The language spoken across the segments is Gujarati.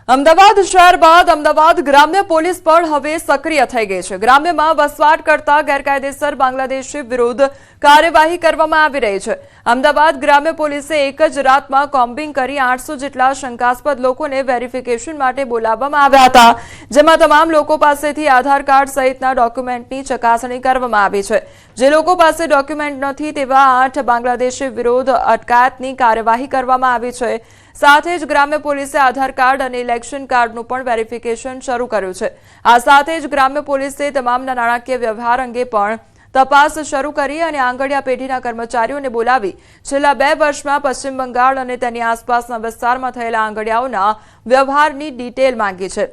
અમદાવાદ શહેર બાદ અમદાવાદ ગ્રામ્ય પોલીસ પણ હવે સક્રિય થઈ ગઈ છે। ગ્રામ્યમાં વસવાટ કરતા ગેરકાયદેસર બાંગ્લાદેશી વિરુદ્ધ કાર્યવાહી કરવામાં આવી રહી છે। અમદાવાદ ગ્રામ્ય પોલીસે એક જ રાતમાં કોમ્બિંગ કરી 800 જેટલા શંકાસ્પદ લોકોને વેરિફિકેશન માટે બોલાવવામાં આવ્યા હતા, જેમાં તમામ લોકો પાસેથી આધાર કાર્ડ સહિતના ડોક્યુમેન્ટની ચકાસણી કરવામાં આવી છે। જે લોકો પાસે ડોક્યુમેન્ટ નથી તેવા 8 બાંગ્લાદેશી વિરુદ્ધ અટકાયતની કાર્યવાહી કરવામાં આવી છે। સાથે જ ગ્રામ્ય પોલીસે આધાર કાર્ડ અને ઇલેક્શન કાર્ડનું પણ વેરિફિકેશન શરૂ કર્યું છે। આ સાથે જ ગ્રામ્ય પોલીસે તમામના નાણાકીય વ્યવહાર અંગે પણ તપાસ શરૂ કરી અને આંગડિયા પેઢીના કર્મચારીઓને બોલાવી છેલ્લા 2 વર્ષમાં પશ્ચિમ બંગાળ અને તેની આસપાસના વિસ્તારમાં થયેલા આંગડિયાઓના વ્યવહારની ડિટેલ માંગી છે,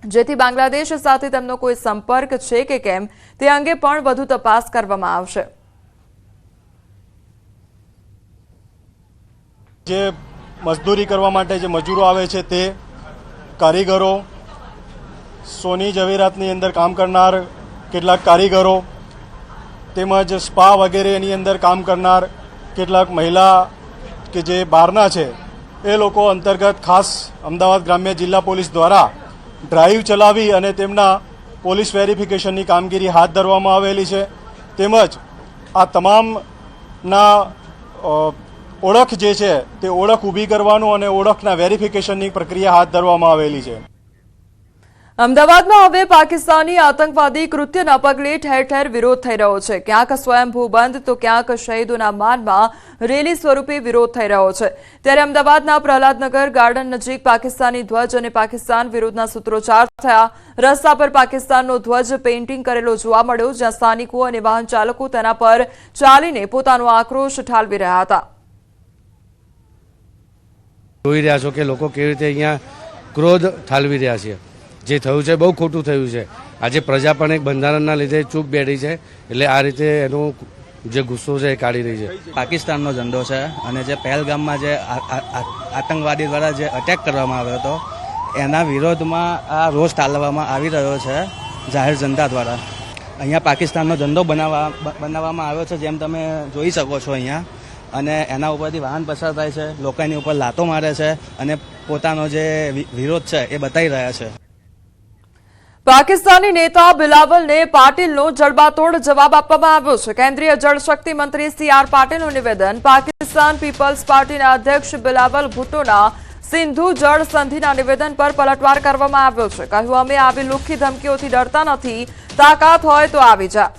જેથી બાંગ્લાદેશ સાથે તેમનો કોઈ સંપર્ક છે કે કેમ તે અંગે પણ વધુ તપાસ કરવામાં આવશે। મજદૂરી કરવા માટે જે મજૂરો આવે છે તે કારીગરો, સોની જવેરાતની અંદર કામ કરનાર કેટલાક કારીગરો તેમજ સ્પા વગેરેની અંદર કામ કરનાર કેટલાક મહિલા કે જે બહારના છે એ લોકો અંતર્ગત ખાસ અમદાવાદ ગ્રામ્ય જિલ્લા પોલીસ દ્વારા ડ્રાઈવ ચલાવી અને તેમના પોલીસ વેરિફિકેશનની કામગીરી હાથ ધરવામાં આવેલી છે। તેમજ આ તમામના ઓળખ જે છે તે ઓળખ ઊભી કરવાનું અને ઓળખના વેરિફિકેશનની પ્રક્રિયા હાથ ધરવામાં આવેલી છે। અમદાવાદમાં હવે પાકિસ્તાની આતંકવાદી કૃત્યના પગલે ઠેર ઠેર વિરોધ થઈ રહ્યો છે। ક્યાંક સ્વયંભૂ બંધ તો ક્યાંક શહીદોના માનમાં રેલી સ્વરૂપે વિરોધ થઈ રહ્યો છે। ત્યારે અમદાવાદના પ્રહલાદનગર ગાર્ડન નજીક પાકિસ્તાની ધ્વજ અને પાકિસ્તાન વિરુદ્ધના સૂત્રોચ્ચાર થયા। રસ્તા પર પાકિસ્તાનનો ધ્વજ પેઇન્ટિંગ કરેલો જોવા મળ્યો, જ્યાં સ્થાનિકો અને વાહન ચાલકો તેના પર ચાલીને પોતાનો આક્રોશ ઠાલવી રહ્યા હતા। જોઈ રહ્યા છો કે લોકો કેવી રીતે અહીંયા ક્રોધ ઠાલવી રહ્યા છે। જે થયું છે બહુ ખોટું થયું છે। આજે પ્રજા પણ એક બંધારણના લીધે ચૂપ બેઠી છે, એટલે આ રીતે એનો જે ગુસ્સો છે એ કાઢી રહી છે। પાકિસ્તાનનો ઝંડો છે અને જે પહેલગામમાં જે આતંકવાદી દ્વારા જે અટેક કરવામાં આવ્યો હતો એના વિરોધમાં આ રોષ ઠાલવવામાં આવી રહ્યો છે જાહેર જનતા દ્વારા। અહીંયા પાકિસ્તાનનો ઝંડો બનાવવામાં આવ્યો છે, જેમ તમે જોઈ શકો છો અહીંયા, અને એના ઉપરથી વાહન પસાર થાય છે, લોકો એની ઉપર લાતો મારે છે અને પોતાનો જે વિરોધ છે એ બતાવી રહ્યા છે। પાકિસ્તાની નેતા બિલાવલને પાટીલનો જડબાતોડ જવાબ આપવામાં આવ્યો છે। કેન્દ્રીય જળશક્તિ મંત્રી CR પાટીલનું નિવેદન પાકિસ્તાન પીપલ્સ પાર્ટીના અધ્યક્ષ બિલાવલ ભુટ્ટોના સિંધુ જળ સંધિના નિવેદન પર પલટવાર કરવામાં આવ્યો છે। કહ્યું, અમે આવી લુખ્ખી ધમકીઓથી ડરતા નથી, તાકાત હોય તો આવી જા।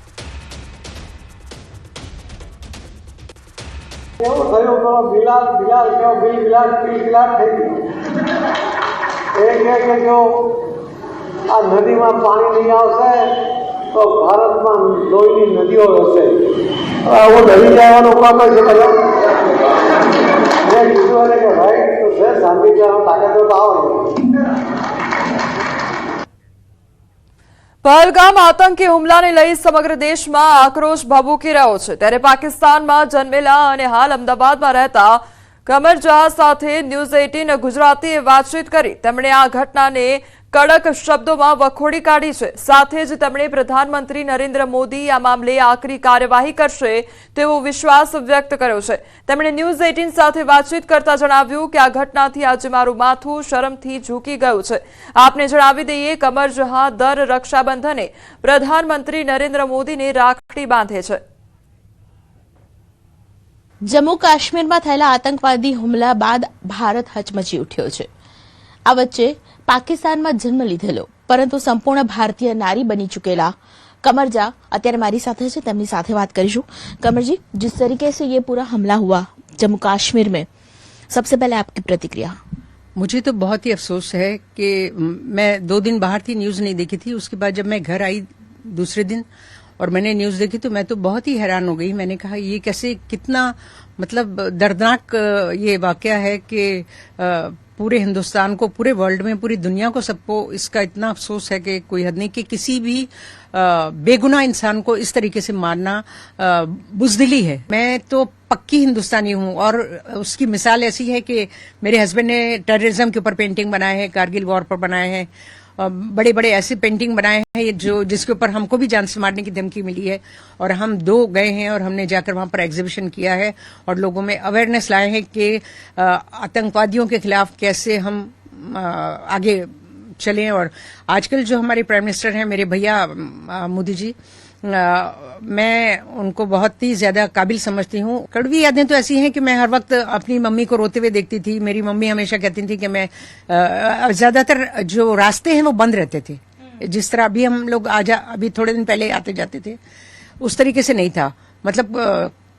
એવું થયું તો બિલાલ કેવો બિલાલ થઈ ગયું। કે જો આ નદીમાં પાણી નહીં આવશે તો ભારતમાં લોહીની નદીઓ હશે। હું નદી જવાનું કામ છે મેં કીધું કે ભાઈ તો છે શાંતિ જવાનું તાકાત તો આવો। પહેલગામ આતંકી હુમલાને લઈ સમગ્ર દેશમાં આક્રોશ ભભૂકી રહ્યો છે। ત્યારે પાકિસ્તાનમાં જન્મેલા અને હાલ અમદાવાદમાં રહેતા કમર જહાં સાથે ન્યૂઝ 18 ગુજરાતીએ વાતચીત કરી। તેમણે આ ઘટનાને કડક શબ્દોમાં વખોડી કાઢી છે। સાથે જ તેમણે પ્રધાનમંત્રી નરેન્દ્ર મોદી આ મામલે આકરી કાર્યવાહી કરશે તેવો વિશ્વાસ વ્યક્ત કર્યો છે। તેમણે ન્યૂઝ 18 સાથે વાતચીત કરતા જણાવ્યું કે આ ઘટનાથી આજે મારું માથું શરમથી ઝૂકી ગયું છે। આપને જણાવી દઈએ, કમર જહાં દર રક્ષાબંધને પ્રધાનમંત્રી નરેન્દ્ર મોદીને રાખડી બાંધે છે। જમ્મુ કાશ્મીરમાં થયેલા આતંકવાદી હુમલા બાદ ભારત હચમચી ઉઠ્યો છે। આ વચ્ચે પાકિસ્તાનમાં જન્મ લીધેલો પરંતુ સંપૂર્ણ ભારતીય નારી બની चुकेला कमरजा અત્યારે મારી સાથે છે, તેમની સાથે વાત કરીશું। कमरजी, जिस तरीके से ये पूरा हमला हुआ जम्मू कश्मीर में, सबसे पहले आपकी प्रतिक्रिया। मुझे तो बहुत ही अफसोस है कि मैं 2 दिन बाहर थी, न्यूज नहीं देखी थी। उसके बाद जब मैं घर आई दूसरे दिन और मैंने न्यूज देखी तो मैं तो बहुत ही हैरान हो गई। मैंने कहा ये कैसे, कितना मतलब दर्दनाक ये वाकया है कि पूरे हिंदुस्तान को, पूरे वर्ल्ड में, पूरी दुनिया को, सबको इसका इतना अफसोस है कि कोई हद नहीं कि किसी भी बेगुनाह इंसान को इस तरीके से मारना बुज़दिली है। मैं तो पक्की हिंदुस्तानी हूँ और उसकी मिसाल ऐसी है कि मेरे हस्बैंड ने टेररिज्म के ऊपर पेंटिंग बनाए हैं, कारगिल वॉर पर बनाए हैं, बड़े बड़े ऐसे पेंटिंग बनाए हैं जो जिसके ऊपर हमको भी जान से मारने की धमकी मिली है। और हम 2 गए हैं और हमने जाकर वहां पर एग्जीबिशन किया है और लोगों में अवेयरनेस लाए हैं कि आतंकवादियों के खिलाफ कैसे हम आगे चलें। और आजकल जो हमारे प्राइम मिनिस्टर हैं मेरे भैया मोदी जी, मैं उनको बहुत ही ज्यादा काबिल समझती हूँ। कड़वी यादें तो ऐसी हैं कि मैं हर वक्त अपनी मम्मी को रोते हुए देखती थी। मेरी मम्मी हमेशा कहती थी कि मैं ज्यादातर जो रास्ते हैं वो बंद रहते थे, जिस तरह अभी हम लोग अभी थोड़े दिन पहले आते जाते थे उस तरीके से नहीं था। मतलब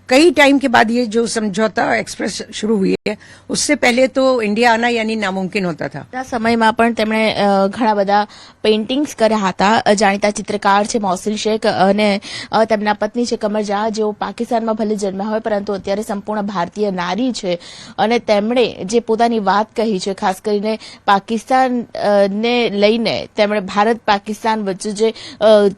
कई टाइम के बाद ये जो समझौता एक्सप्रेस शुरू हुई है, उससे पहले तो इंडिया आना यानी नामुमकिन होता था। આ સમયમાં પણ તેમણે ઘણા બધા પેઇન્ટિંગ્સ કર્યા હતા। જાણીતા ચિત્રકાર છે મોહસિન શેખ અને તેમના પત્ની છે કમર જહાં, જેઓ પાકિસ્તાનમાં ભલે જન્મ્યા હોય પરંતુ અત્યારે સંપૂર્ણ ભારતીય નારી છે અને તેમણે જે પોતાની વાત કહી છે, ખાસ કરીને પાકિસ્તાનને લઈને તેમણે ભારત પાકિસ્તાન વચ્ચે જે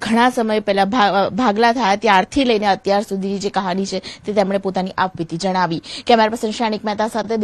ઘણા સમય પહેલા ભાગલા થયા ત્યારથી લઈને અત્યાર સુધીની જે કહાની છે તે તેમણે પોતાની આપવીતી જણાવી। કેમેરા પર્સન શાનિક મહેતા સાથે